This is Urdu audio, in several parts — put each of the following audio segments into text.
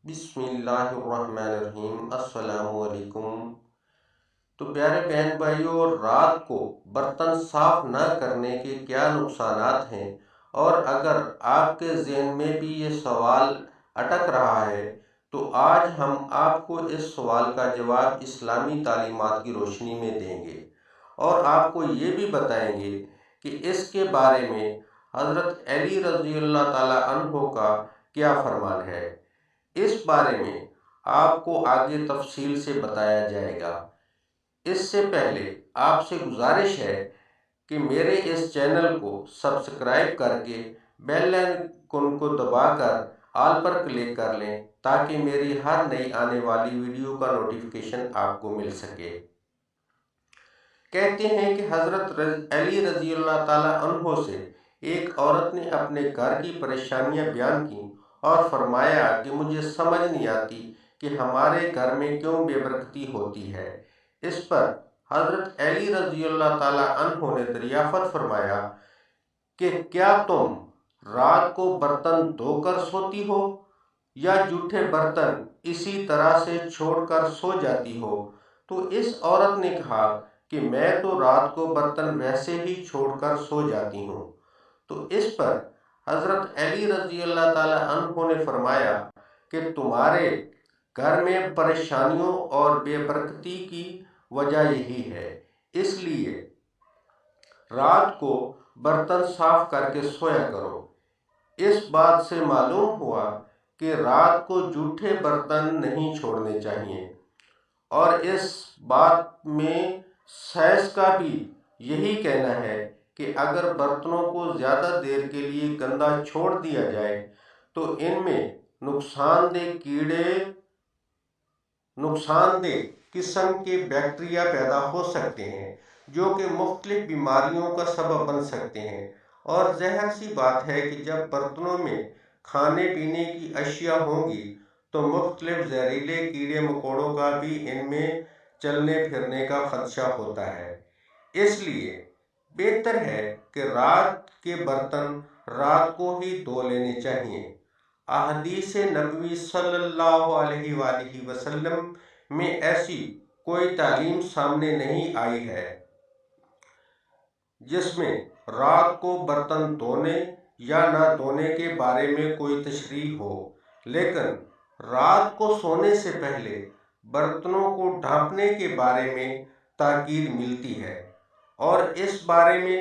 بسم اللہ الرحمن الرحیم۔ السلام علیکم۔ تو پیارے بہن بھائیوں، رات کو برتن صاف نہ کرنے کے کیا نقصانات ہیں، اور اگر آپ کے ذہن میں بھی یہ سوال اٹک رہا ہے تو آج ہم آپ کو اس سوال کا جواب اسلامی تعلیمات کی روشنی میں دیں گے، اور آپ کو یہ بھی بتائیں گے کہ اس کے بارے میں حضرت علی رضی اللہ تعالی عنہ کا کیا فرمان ہے۔ اس بارے میں آپ کو آگے تفصیل سے بتایا جائے گا۔ اس سے پہلے آپ سے گزارش ہے کہ میرے اس چینل کو سبسکرائب کر کے بیل آئیکن کو دبا کر آل پر کلک کر لیں تاکہ میری ہر نئی آنے والی ویڈیو کا نوٹیفیکیشن آپ کو مل سکے۔ کہتے ہیں کہ حضرت علی رضی اللہ تعالی عنہ سے ایک عورت نے اپنے گھر کی پریشانیاں بیان کی اور فرمایا کہ مجھے سمجھ نہیں آتی کہ ہمارے گھر میں کیوں بے برکتی ہوتی ہے۔ اس پر حضرت علی رضی اللہ تعالی عنہ نے دریافت فرمایا کہ کیا تم رات کو برتن دھو کر سوتی ہو یا جھوٹے برتن اسی طرح سے چھوڑ کر سو جاتی ہو؟ تو اس عورت نے کہا کہ میں تو رات کو برتن ویسے ہی چھوڑ کر سو جاتی ہوں۔ تو اس پر حضرت علی رضی اللہ تعالی عنہ نے فرمایا کہ تمہارے گھر میں پریشانیوں اور بے برکتی کی وجہ یہی ہے، اس لیے رات کو برتن صاف کر کے سویا کرو۔ اس بات سے معلوم ہوا کہ رات کو جھوٹے برتن نہیں چھوڑنے چاہیے، اور اس بات میں سائنس کا بھی یہی کہنا ہے کہ اگر برتنوں کو زیادہ دیر کے لیے گندا چھوڑ دیا جائے تو ان میں نقصان دہ قسم کے بیکٹیریا پیدا ہو سکتے ہیں جو کہ مختلف بیماریوں کا سبب بن سکتے ہیں، اور ظاہر سی بات ہے کہ جب برتنوں میں کھانے پینے کی اشیاء ہوں گی تو مختلف زہریلے کیڑے مکوڑوں کا بھی ان میں چلنے پھرنے کا خدشہ ہوتا ہے۔ اس لیے بہتر ہے کہ رات کے برتن رات کو ہی دھو لینے چاہیے۔ احادیث نبوی صلی اللہ علیہ وآلہ وسلم میں ایسی کوئی تعلیم سامنے نہیں آئی ہے جس میں رات کو برتن دھونے یا نہ دھونے کے بارے میں کوئی تشریح ہو، لیکن رات کو سونے سے پہلے برتنوں کو ڈھانپنے کے بارے میں تاکید ملتی ہے، اور اس بارے میں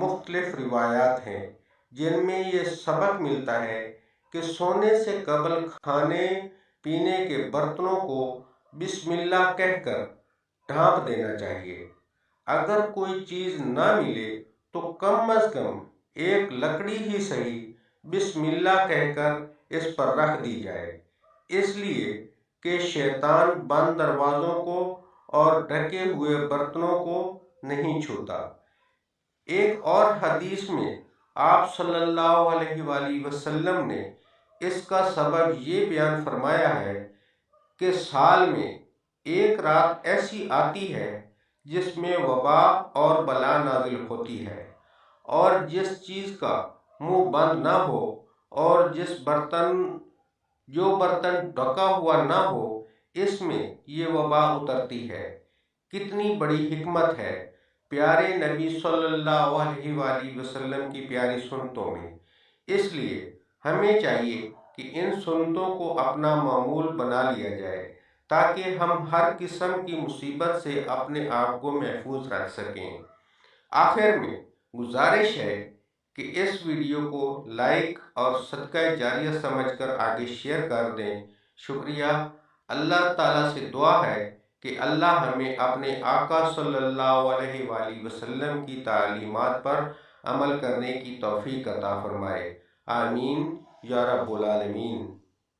مختلف روایات ہیں جن میں یہ سبق ملتا ہے کہ سونے سے قبل کھانے پینے کے برتنوں کو بسم اللہ کہہ کر ڈھانپ دینا چاہیے۔ اگر کوئی چیز نہ ملے تو کم از کم ایک لکڑی ہی صحیح بسم اللہ کہہ کر اس پر رکھ دی جائے، اس لیے کہ شیطان بند دروازوں کو اور ڈھکے ہوئے برتنوں کو نہیں چھوتا۔ ایک اور حدیث میں آپ صلی اللہ علیہ وآلہ وسلم نے اس کا سبب یہ بیان فرمایا ہے کہ سال میں ایک رات ایسی آتی ہے جس میں وبا اور بلا نازل ہوتی ہے، اور جس چیز کا منہ بند نہ ہو اور جو برتن ڈھکا ہوا نہ ہو اس میں یہ وبا اترتی ہے۔ کتنی بڑی حکمت ہے پیارے نبی صلی اللہ علیہ وآلہ وسلم کی پیاری سنتوں میں۔ اس لیے ہمیں چاہیے کہ ان سنتوں کو اپنا معمول بنا لیا جائے تاکہ ہم ہر قسم کی مصیبت سے اپنے آپ کو محفوظ رکھ سکیں۔ آخر میں گزارش ہے کہ اس ویڈیو کو لائک اور صدقہ جاریہ سمجھ کر آگے شیئر کر دیں۔ شکریہ۔ اللہ تعالیٰ سے دعا ہے کہ اللہ ہمیں اپنے آقا صلی اللہ علیہ وآلہ وسلم کی تعلیمات پر عمل کرنے کی توفیق عطا فرمائے۔ آمین یا رب العالمین۔